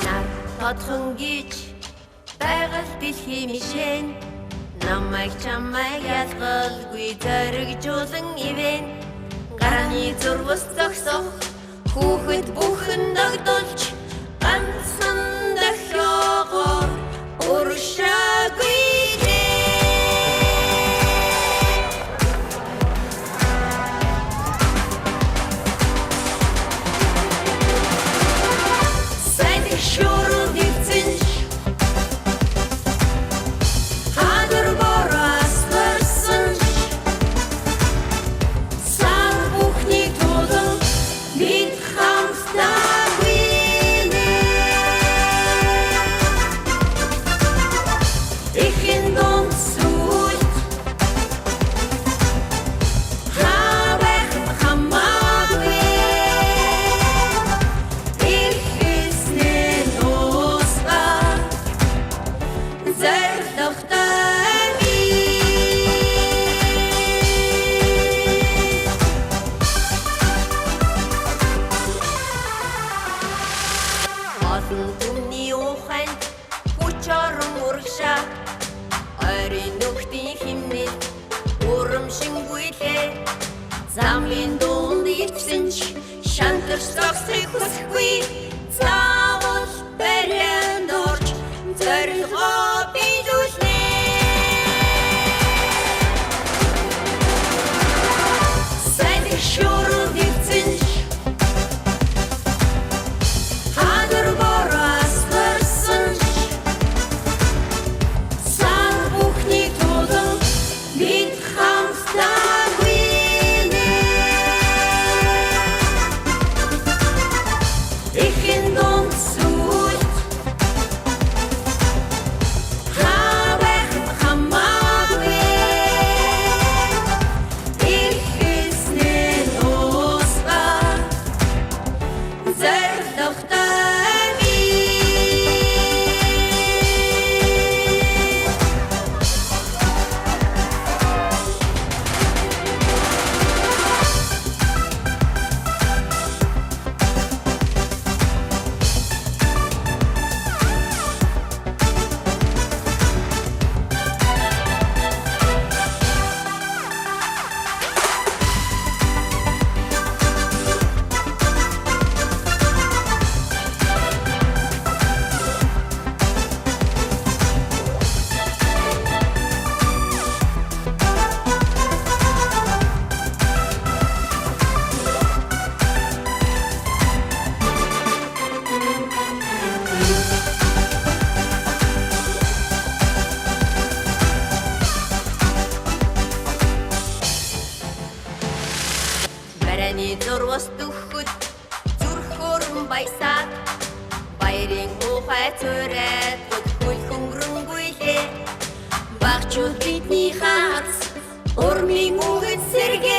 Нар тодхон гэж байгаль дэлхий мишэн намайг чамайг ялгалгүй зоригжуулан ивэн гарааны зурвас зогсох хүүхэд бүхэн догдолж ганцхан дахиогоор уршаагүй Түмний уханд хүчорон урагшаа ойрын нүхтийн химнэл урамшингүйлээ замын дунд ивсэн ч шантарч зогсохыг хүсэхгүй заавал барианд орж зорилгоо биелүүлнэ сайн шуурын ивсэн ч Барааны зурвас дөхөд зүрхөрөн баясаад баярын ухай цорайд хөл хөнгөрөнгүйлээ багчууд бидний хац урмын үгэд сэргээ